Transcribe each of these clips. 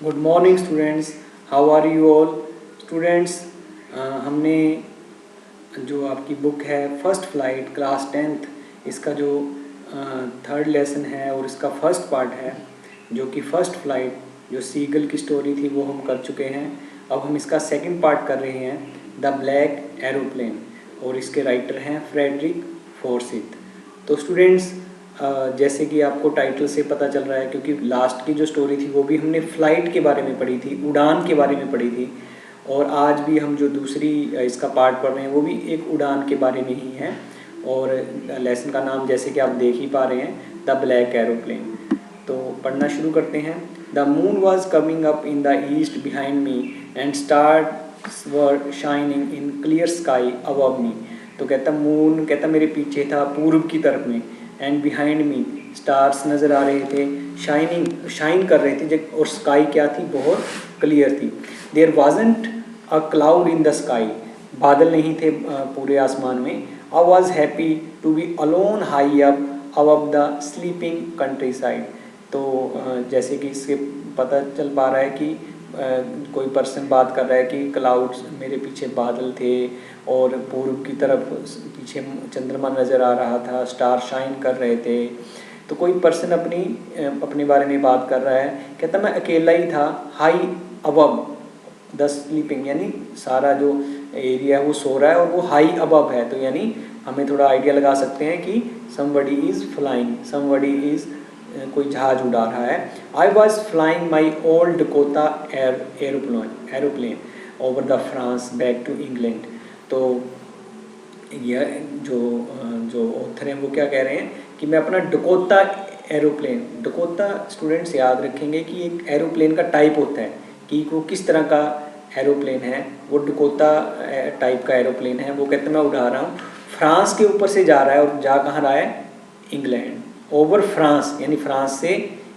Good morning students, how are you all students. हमने जो आपकी बुक है फर्स्ट फ्लाइट क्लास 10th, इसका जो थर्ड लेसन है और इसका फर्स्ट पार्ट है जो कि फर्स्ट फ्लाइट जो सीगल की स्टोरी थी वो हम कर चुके हैं। अब हम इसका सेकंड पार्ट कर रहे हैं, द ब्लैक एरोप्लेन, और इसके राइटर हैं फ्रेडरिक फॉर्सिथ। तो स्टूडेंट्स, जैसे कि आपको टाइटल से पता चल रहा है, क्योंकि लास्ट की जो स्टोरी थी वो भी हमने फ़्लाइट के बारे में पढ़ी थी, उड़ान के बारे में पढ़ी थी, और आज भी हम जो दूसरी इसका पार्ट पढ़ रहे हैं वो भी एक उड़ान के बारे में ही है। और लेसन का नाम जैसे कि आप देख ही पा रहे हैं, द ब्लैक एरोप्लेन। तो पढ़ना शुरू करते हैं। The moon was coming up in the east behind me and stars were shining in clear sky above मी। तो कहता मून कहता मेरे पीछे था पूर्व की तरफ में, एंड बिहाइंड मी स्टार्स नज़र आ रहे थे, शाइन कर रहे थे, और स्काई क्या थी, बहुत क्लियर थी। There wasn't a cloud in the sky, बादल नहीं थे पूरे आसमान में। I was happy to be alone high up above the sleeping countryside. तो जैसे कि इससे पता चल पा रहा है कि कोई पर्सन बात कर रहा है कि क्लाउड्स, मेरे पीछे बादल थे और पूर्व की तरफ पीछे चंद्रमा नज़र आ रहा था, स्टार शाइन कर रहे थे। तो कोई पर्सन अपने बारे में बात कर रहा है, कहता मैं अकेला ही था, हाई अबव द स्लीपिंग, यानी सारा जो एरिया है वो सो रहा है और वो हाई अबव है, तो यानी हमें थोड़ा आइडिया लगा सकते हैं कि somebody is flying, somebody is कोई जहाज उड़ा रहा है। I was flying my old Dakota aeroplane over the France back to England. तो यह जो ऑथर हैं वो क्या कह रहे हैं कि मैं अपना डकोटा एरोप्लेन, डकोटा स्टूडेंट्स याद रखेंगे कि एक एरोप्लेन का टाइप होता है कि वो किस तरह का एरोप्लेन है, वो डकोटा टाइप का एरोप्लेन है। वो कहते हैं मैं उड़ा रहा हूँ, फ्रांस के ऊपर से जा रहा है, और जा कहाँ रहा है, इंग्लैंड, ओवर फ्रांस, यानी फ्रांस से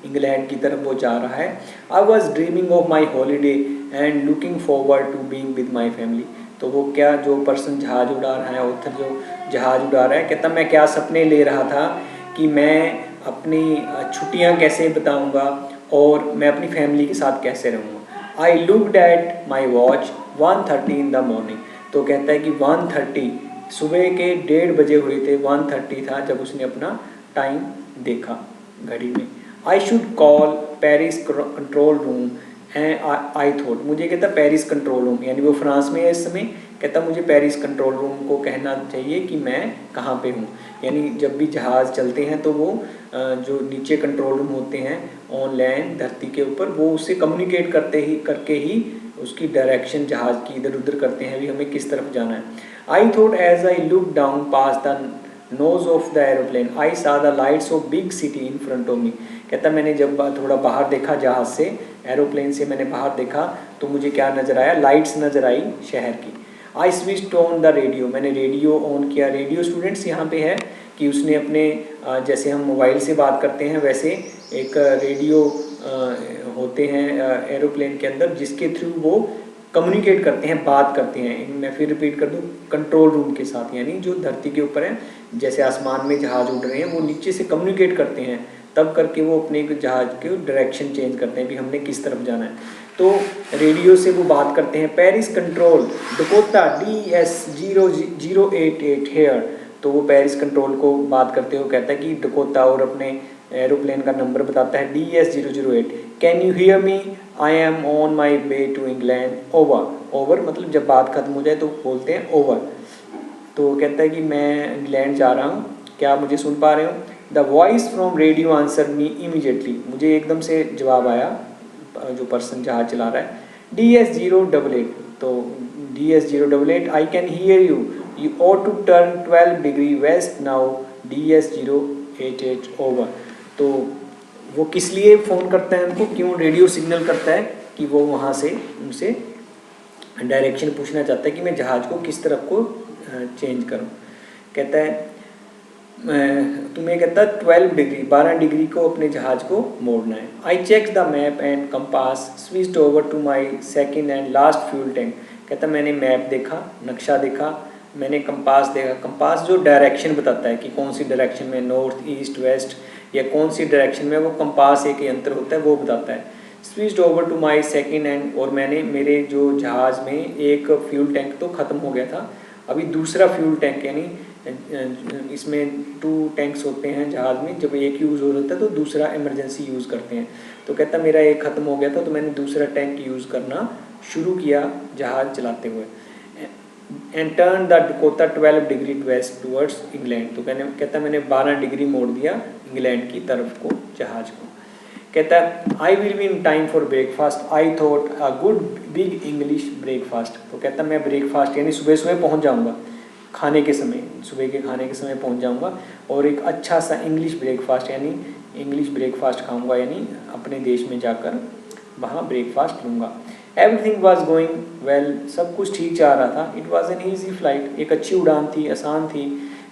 इंग्लैंड की तरफ वो जा रहा है। I was dreaming of my holiday and looking forward to being with my family. तो वो क्या, जो पर्सन जहाज उड़ा रहा है, ऑथर जो जहाज उड़ा रहा है, कहता मैं क्या सपने ले रहा था कि मैं अपनी छुट्टियां कैसे बताऊंगा और मैं अपनी फैमिली के साथ कैसे रहूँगा। I looked at my watch 1:30 in the morning. तो कहता है कि 1:30 सुबह के 1:30 बजे हुए थे, 1:30 था जब उसने अपना टाइम देखा घड़ी में। I should call Paris control room and I thought, मुझे कहता पेरिस कंट्रोल रूम, यानी वो फ्रांस में है इस समय, कहता मुझे पेरिस कंट्रोल रूम को कहना चाहिए कि मैं कहाँ पे हूँ। यानी जब भी जहाज़ चलते हैं तो वो जो नीचे कंट्रोल रूम होते हैं ऑन लैंड, धरती के ऊपर, वो उससे कम्युनिकेट करके ही उसकी डायरेक्शन जहाज़ की इधर उधर करते हैं भी हमें किस तरफ जाना है। I thought as I look down past the nose of the aeroplane I saw the lights of big city in front of me. कहता मैंने जब थोड़ा बाहर देखा जहाज़ से, एरोप्लेन से मैंने बाहर देखा तो मुझे क्या नज़र आया, लाइट्स नज़र आई शहर की। I switched on the radio, मैंने रेडियो ऑन किया। रेडियो स्टूडेंट्स यहाँ पे है कि उसने अपने जैसे हम मोबाइल से बात करते हैं वैसे एक रेडियो होते हैं एरोप्लेन के अंदर, जिसके थ्रू वो कम्युनिकेट करते हैं, बात करते हैं। मैं फिर रिपीट कर दूँ, कंट्रोल रूम के साथ, यानी जो धरती के ऊपर है, जैसे आसमान में जहाज़ उड़ रहे हैं वो नीचे से कम्युनिकेट करते हैं, तब करके वो अपने जहाज़ के डायरेक्शन चेंज करते हैं भी हमने किस तरफ जाना है। तो रेडियो से वो बात करते हैं, Paris control Dakota DS0088 hair. तो वो पेरिस कंट्रोल को बात करते हुए कहता है कि डकोटा, और अपने एरोप्लेन का नंबर बताता है DS008। Can you hear me, I am on my way to England, over. Over मतलब जब बात खत्म हो जाए तो बोलते हैं ओवर। तो कहता है कि मैं इंग्लैंड जा रहा हूँ, क्या आप मुझे सुन पा रहे हो। The voice from radio answer me immediately, मुझे एकदम से जवाब आया, जो पर्सन जहाज चला रहा है, DS088। तो DS088 I can hear you, you ought to turn 12 degree west now, DS088 over. तो वो किस लिए फ़ोन करता है उनको, क्यों रेडियो सिग्नल करता है कि वो वहाँ से उनसे डायरेक्शन पूछना चाहता है कि मैं जहाज़ को किस तरफ को चेंज करूँ। कहता है तुम्हें, कहता है 12 डिग्री, 12 डिग्री को अपने जहाज़ को मोड़ना है। I check the map and compass switched over to my second and last fuel tank. कहता मैंने मैप देखा, नक्शा देखा, मैंने कंपास देखा। कंपास जो डायरेक्शन बताता है कि कौन सी डायरेक्शन में, नॉर्थ ईस्ट वेस्ट या कौन सी डायरेक्शन में, वो कंपास एक यंत्र होता है वो बताता है। Switched over to my second hand, और मैंने मेरे जो जहाज़ में एक फ्यूल टैंक तो ख़त्म हो गया था, अभी दूसरा फ्यूल टैंक, यानी इसमें 2 टैंक्स होते हैं जहाज़ में, जब एक यूज़ हो जाता है तो दूसरा इमरजेंसी यूज़ करते हैं। तो कहता मेरा एक ख़त्म हो गया था, तो मैंने दूसरा टैंक यूज़ करना शुरू किया जहाज़ चलाते हुए। And turn the डकोता 12 degree waste towards England, तो कहता मैंने 12 डिग्री मोड़ दिया इंग्लैंड की तरफ को जहाज़ को। कहता है I will be in time for breakfast, I thought a good big English breakfast, तो कहता मैं ब्रेकफास्ट यानी सुबह सुबह पहुंच जाऊंगा, खाने के समय, सुबह के खाने के समय पहुंच जाऊंगा, और एक अच्छा सा इंग्लिश ब्रेकफास्ट यानी इंग्लिश ब्रेकफास्ट खाऊंगा, यानी अपने देश में जाकर वहाँ ब्रेकफास्ट लूँगा। एवरीथिंग वॉज गोइंग वेल, सब कुछ ठीक जा रहा था। It was an easy flight, एक अच्छी उड़ान थी, आसान थी।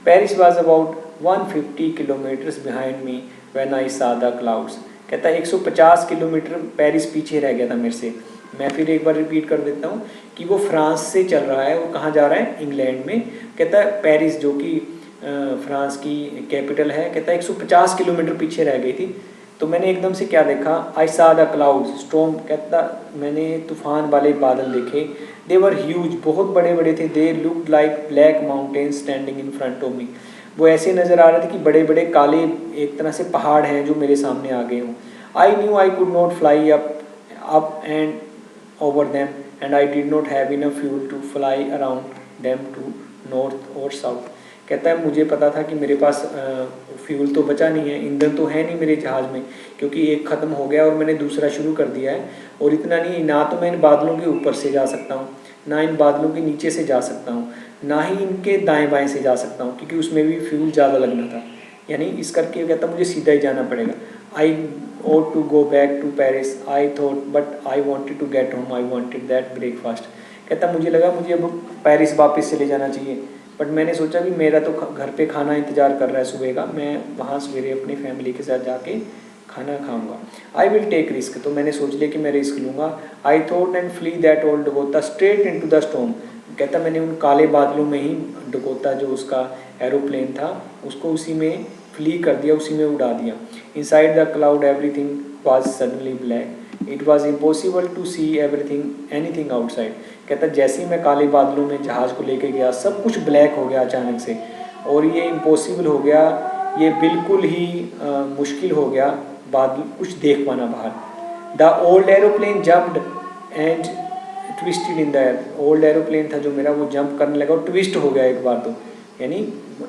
Paris was about 150 kilometres behind me when I saw the clouds, कहता है 150 किलोमीटर पेरिस पीछे रह गया था मेरे से। मैं फिर एक बार रिपीट कर देता हूँ कि वो फ्रांस से चल रहा है, वो कहाँ जा रहा है, इंग्लैंड में। कहता है पेरिस जो कि फ्रांस की कैपिटल है, कहता है 150 किलोमीटर पीछे रह गई थी। तो मैंने एकदम से क्या देखा, आई सा द क्लाउड्स स्टॉर्म, कहता मैंने तूफान वाले बादल देखे। दे वर ह्यूज, बहुत बड़े बड़े थे। They looked like black mountains standing in front of मी, वो ऐसे नज़र आ रहे थे कि बड़े बड़े काले एक तरह से पहाड़ हैं जो मेरे सामने आ गए हों। I knew I could not fly up and over them and I did not have enough fuel to fly around them to north or south, कहता है मुझे पता था कि मेरे पास फ्यूल तो बचा नहीं है, ईंधन तो है नहीं मेरे जहाज़ में, क्योंकि एक ख़त्म हो गया और मैंने दूसरा शुरू कर दिया है। और इतना नहीं, ना तो मैं इन बादलों के ऊपर से जा सकता हूँ, ना इन बादलों के नीचे से जा सकता हूँ, ना ही इनके दाएं बाएं से जा सकता हूँ, क्योंकि उसमें भी फ्यूल ज़्यादा लगना था। यानी इस करके कहता मुझे सीधा ही जाना पड़ेगा। आई ought to go back to Paris, I thought, but I wanted to get home, I wanted that breakfast, कहता मुझे लगा मुझे अब पेरिस वापस चले जाना चाहिए, बट मैंने सोचा भी मेरा तो घर पे खाना इंतज़ार कर रहा है सुबह का, मैं वहाँ सवेरे अपनी फैमिली के साथ जाके खाना खाऊंगा। आई विल टेक रिस्क, तो मैंने सोच लिया कि मैं रिस्क लूँगा। I thought and flew that old Dakota straight into the storm, कहता मैंने उन काले बादलों में ही डकोटा जो उसका एरोप्लेन था उसको उसी में फ्ली कर दिया, उसी में उड़ा दिया। Inside the cloud everything was suddenly black, it was impossible to see everything anything outside, कहता जैसे ही मैं काले बादलों में जहाज़ को लेके गया सब कुछ ब्लैक हो गया अचानक से, और ये इम्पॉसिबल हो गया, ये बिल्कुल ही मुश्किल हो गया बादल कुछ देख पाना बाहर। The old aeroplane jumped and twisted in the air, old aeroplane था जो मेरा वो जंप करने लगा और ट्विस्ट हो गया एक बार, तो यानी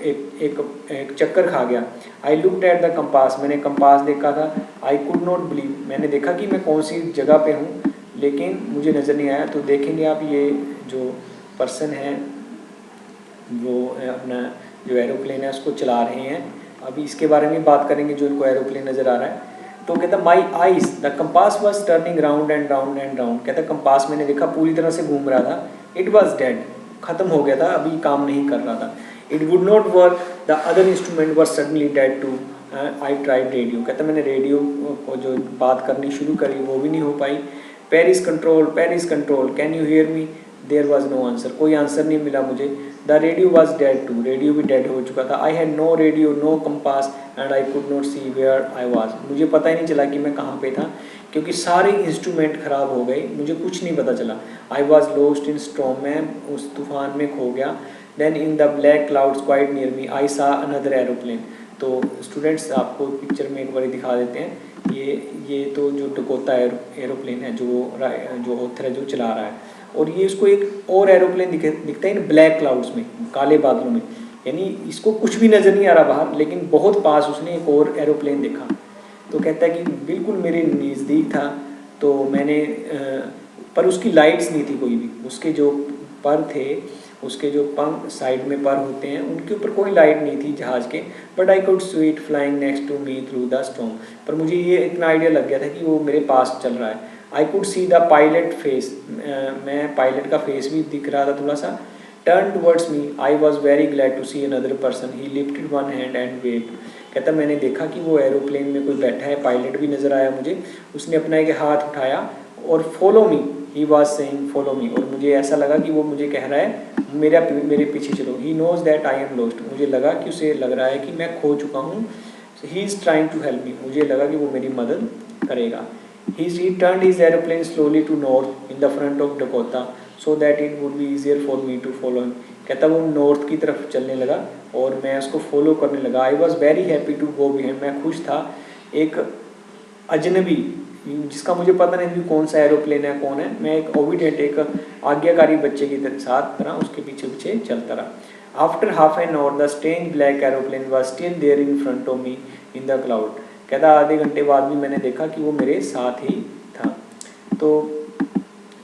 एक चक्कर खा गया। I looked at the compass, मैंने कंपास देखा था। आई कुड नॉट बिलीव, मैंने देखा कि मैं कौन सी जगह पे हूँ, लेकिन मुझे नज़र नहीं आया। तो देखेंगे आप ये जो पर्सन है वो अपना जो एरोप्लेन है उसको चला रहे हैं, अभी इसके बारे में बात करेंगे जो इनको एरोप्लेन नज़र आ रहा है। तो कहता my eyes the compass was turning round and round and round, कहता कंपास मैंने देखा पूरी तरह से घूम रहा था। इट वॉज डेड, ख़त्म हो गया था, अभी काम नहीं कर रहा था। It would not work, the other instrument was suddenly dead too. I tried radio, कहता मैंने रेडियो को जो बात करनी शुरू करी वो भी नहीं हो पाई। Paris control can you hear me, there was no answer, कोई आंसर नहीं मिला मुझे। The radio was dead too, radio भी डेड हो चुका था। I had no radio no compass and I could not see where I was, मुझे पता ही नहीं चला कि मैं कहाँ पे था, क्योंकि सारे इंस्ट्रूमेंट ख़राब हो गए, मुझे कुछ नहीं पता चला। I was lost in storm, मैं उस तूफान में खो गया। Then in the black clouds quite near me I saw another aeroplane. तो स्टूडेंट्स आपको पिक्चर में एक बार दिखा देते हैं, ये तो जो डकोटा एरोप्लेन है जो ऑथर है जो चला रहा है, और ये उसको एक और एरोप्लेन दिखता है इन ब्लैक क्लाउड्स में, काले बादलों में, यानी इसको कुछ भी नज़र नहीं आ रहा बाहर, लेकिन बहुत पास उसने एक और एरोप्लेन देखा। तो कहता है कि बिल्कुल मेरे नज़दीक था, तो मैंने पर उसकी लाइट्स नहीं थी कोई भी, उसके जो पर थे, उसके जो पंख साइड में पर होते हैं उनके ऊपर कोई लाइट नहीं थी जहाज़ के। But I could see it flying next to me through the storm, पर मुझे ये इतना आइडिया लग गया था कि वो मेरे पास चल रहा है। I could see the pilot face, मैं पायलट का फेस भी दिख रहा था थोड़ा सा। Turn towards me, I was very glad to see another person, he lifted one hand and waved, कहता मैंने देखा कि वो एरोप्लेन में कोई बैठा है, पायलट भी नज़र आया मुझे, उसने अपना एक हाथ उठाया और follow me, he was saying follow me, और मुझे ऐसा लगा कि वो मुझे कह रहा है मेरे पीछे चलो। He knows that I am lost, मुझे लगा कि उसे लग रहा है कि मैं खो चुका हूँ। He is trying to help me, मुझे लगा कि वो मेरी मदद करेगा। He turned his aeroplane slowly to north in the front of Dakota so that it would be easier for me to follow him. कहता वो नॉर्थ की तरफ चलने लगा और मैं उसको फॉलो करने लगा. I was very happy to go behind. मैं खुश था एक अजनबी जिसका मुझे पता नहीं भी कौन सा एरोप्लेन है कौन है, मैं एक ओबिडेंट एक आज्ञाकारी बच्चे की साथ तरह उसके पीछे पीछे चलता रहा. After half an hour the strange black aeroplane was still there in front of me in the cloud. कहता आधे घंटे बाद भी मैंने देखा कि वो मेरे साथ ही था. तो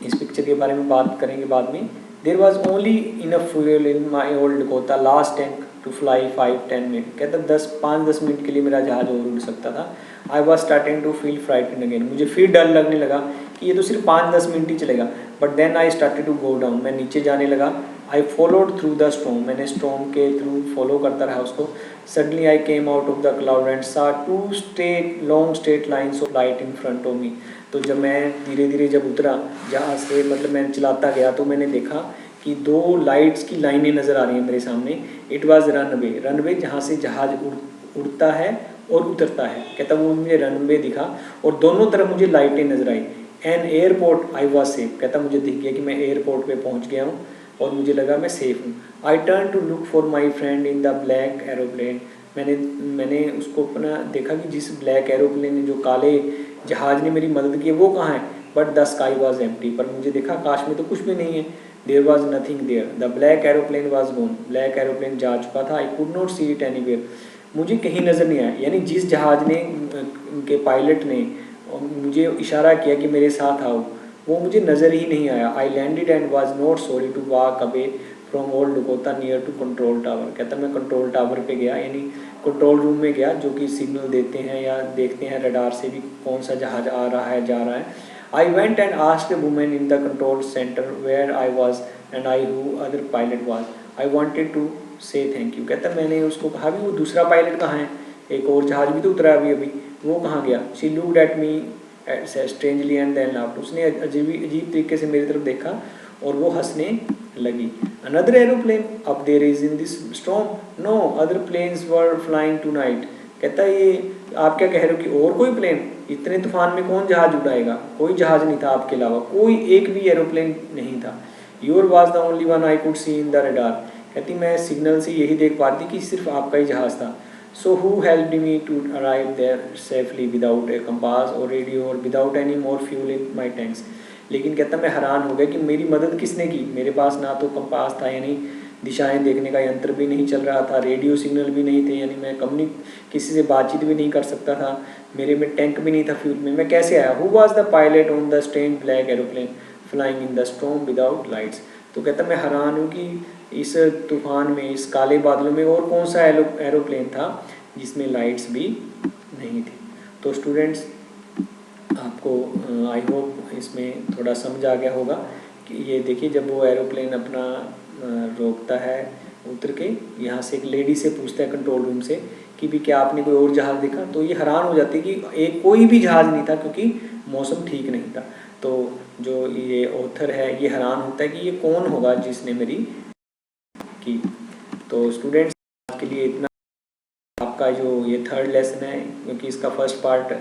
इस पिक्चर के बारे में बात करेंगे बाद में. There was only enough fuel in my old Dakota last tank to fly 5-10 minute. कहता 5-10 मिनट के लिए मेरा जहाज और उड़ सकता था. I was starting to feel frightened again. मुझे फिर डर लगने लगा कि ये तो सिर्फ 5-10 मिनट ही चलेगा. But then I started to go down. मैं नीचे जाने लगा. I followed through the storm. मैंने स्टॉर्म के थ्रू फॉलो करता रहा उसको. Suddenly I came out of the cloud and saw 2 long straight lines of light in front of me. तो जब मैं धीरे धीरे जब उतरा जहाज से, मतलब मैं चलाता गया, तो मैंने देखा कि 2 लाइट्स की लाइनें नज़र आ रही हैं मेरे सामने. It was runway. रनवे जहाँ से जहाज उड़ता है और उतरता है. कहता वो मुझे रनवे दिखा और दोनों तरफ मुझे लाइटें नजर आई. An airport I was safe. कहता मुझे दिख गया कि मैं एयरपोर्ट पे पहुंच गया हूँ और मुझे लगा मैं सेफ हूँ. I turn to look for my friend in the black aeroplane. मैंने उसको अपना देखा कि जिस ब्लैक एरोप्लेन जो काले जहाज ने मेरी मदद की है वो कहाँ है. But the sky was empty. पर मुझे देखा आकाश में तो कुछ भी नहीं है. There was nothing there. The black aeroplane was gone. Black aeroplane जा चुका था. I could not see it anywhere. मुझे कहीं नज़र नहीं आया. यानी जिस जहाज ने उनके पायलट ने मुझे इशारा किया कि मेरे साथ आओ, वो मुझे नज़र ही नहीं आया. I landed and was not sorry to walk away from old Dakota near to control tower. कहता मैं कंट्रोल टावर पे गया, यानी कंट्रोल रूम में गया जो कि सिग्नल देते हैं या देखते हैं रडार से भी कौन सा जहाज आ रहा है जा रहा है. I went and asked a woman in the control centre where I was and I who other pilot was. I wanted to say thank you. कहता मैंने उसको कहा भी वो दूसरा पायलट कहाँ है, एक और जहाज भी तो उतरा अभी वो कहाँ गया. She looked at me strangely and then laughed. उसने अजीब तरीके से मेरी तरफ देखा और वो हंसने लगी. Another aeroplane up there is in this storm. No other planes were flying tonight. कहता ये आप क्या कह रहे हो कि और कोई प्लेन, इतने तूफान में कौन जहाज उड़ाएगा. कोई जहाज नहीं था आपके अलावा, कोई एक भी एरोप्लेन नहीं था. Your was the only one I could C in the radar. कहती मैं सिग्नल से यही देख पा रही थी कि सिर्फ आपका ही जहाज़ था. So who helped me to arrive there safely without a compass or radio or without any more fuel in my tanks. लेकिन कहता मैं हैरान हो गया कि मेरी मदद किसने की. मेरे पास ना तो कंपास था, यानी दिशाएं देखने का यंत्र भी नहीं चल रहा था, रेडियो सिग्नल भी नहीं थे, यानी मैं किसी से बातचीत भी नहीं कर सकता था, मेरे में टैंक भी नहीं था फ्यूल में. मैं कैसे आया. Who was the pilot on the strange black aeroplane flying in the storm without lights. तो कहता मैं हैरान हूँ कि इस तूफान में, इस काले बादलों में और कौन सा एरोप्लेन था जिसमें लाइट्स भी नहीं थी. तो स्टूडेंट्स आपको आई होप इसमें थोड़ा समझ आ गया होगा कि ये देखिए जब वो एरोप्लेन अपना रोकता है उतर के, यहाँ से एक लेडी से पूछता है कंट्रोल रूम से कि भी क्या आपने कोई और जहाज़ देखा. तो ये हैरान हो जाती है कि एक कोई भी जहाज़ नहीं था क्योंकि मौसम ठीक नहीं था. तो जो ये ऑथर है ये हैरान होता है कि ये कौन होगा जिसने मेरी की. तो स्टूडेंट्स आज के लिए इतना. आपका जो ये थर्ड लेसन है, क्योंकि इसका first part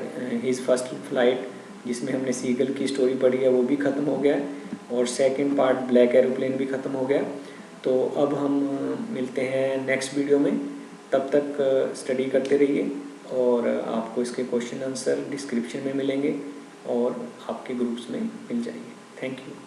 his first flight जिसमें हमने सीगल की स्टोरी पढ़ी है वो भी ख़त्म हो गया है और सेकंड पार्ट ब्लैक एरोप्लेन भी ख़त्म हो गया. तो अब हम मिलते हैं नेक्स्ट वीडियो में. तब तक स्टडी करते रहिए और आपको इसके क्वेश्चन आंसर डिस्क्रिप्शन में मिलेंगे और आपके ग्रुप्स में मिल जाएंगे. Thank you.